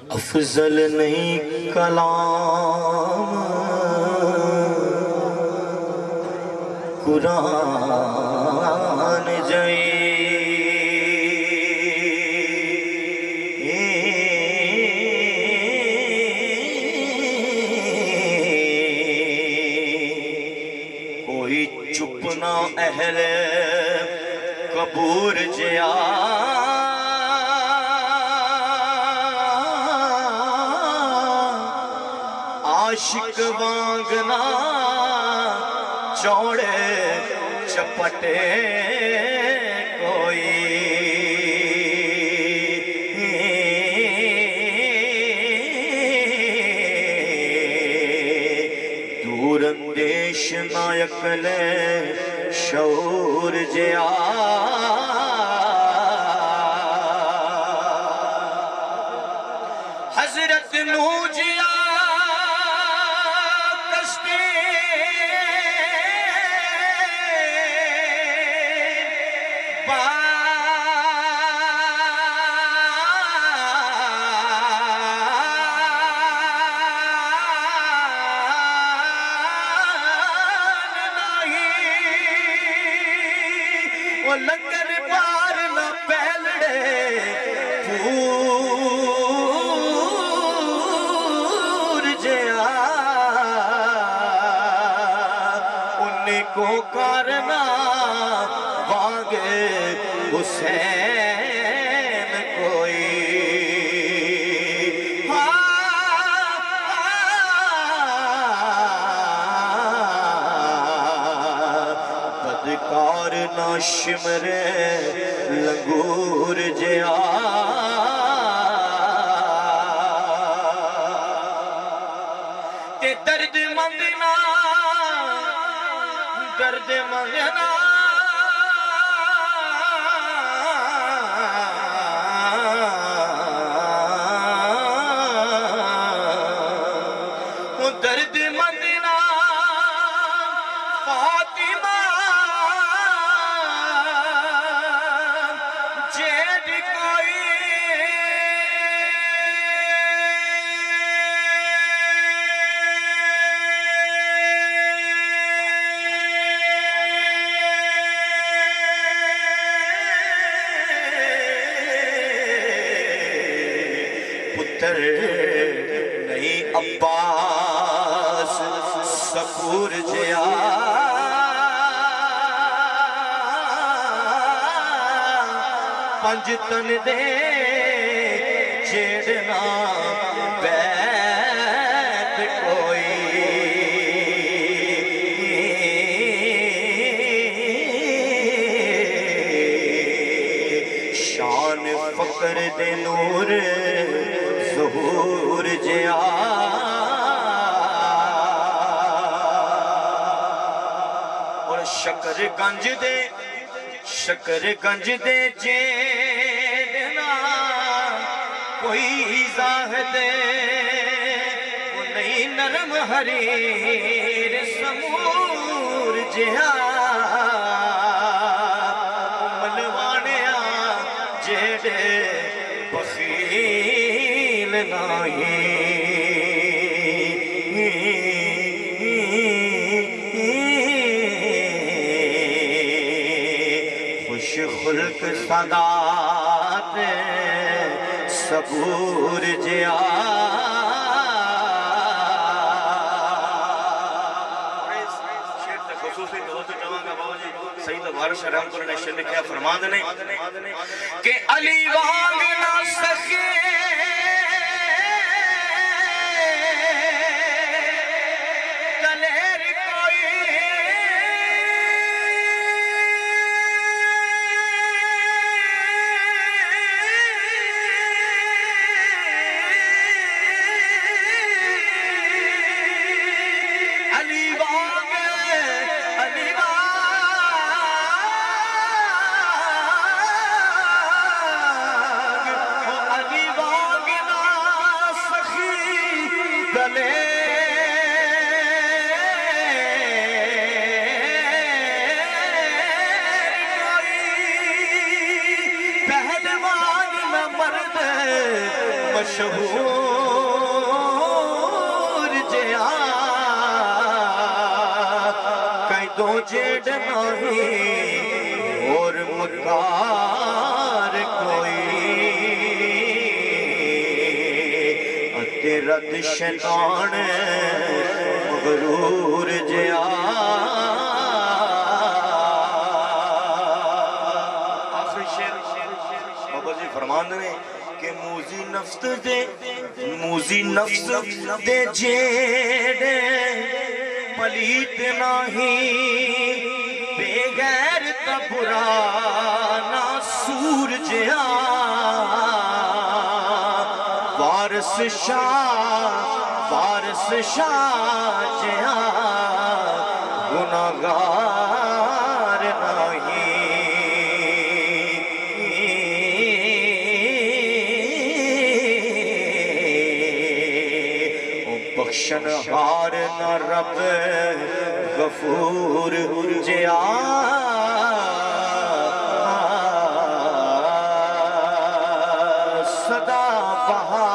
افضل نہیں کلام قرآن جائی کوئی چپ نہ اہل قبور جیا عاشق وانگنا چوڑے چپٹے کوئی دور اندیش نہ اکلے شعور جیا حضرت نوح جیا وہ لنگر پار نہ پہلڑے پور جیا انہیں کو کرنا وانگے حسین کوئی بدکار نہ شمرے لنگور جیا تے درد مندنا درد مندنا فاطمہ جیڑ کوئی پتر نہیں عباس سکور جیا پنج تن دے جیڑنا بیت کوئی شان فقر دے نور ظہور جیا اور شکر گنج دے جیڑنا کوئی زاہد وہ نہیں نرم حریر سمور جہا ملوانیا جیڑے بخیل نہیں خوش خلق صدات صبور جیا خصوصی دوست جوان کا بابا جی سید وارث رحمت اللہ علیہ نے کیا فرمان نے کہ علی وانگ نہ سکے مشہور جیا کئی دو جیڑ نہیں اور مکار کوئی رد شیطان مغرور جیا آخری شیر بابا جی فرمان دے کہ موزی نفس دے جیڑے پلیت نہیں بے غیر تبرا ناسور جیا وارث شاہ جیا گناہگار نہیں بخشن ہار نہ رب غفور جیا صدا بہار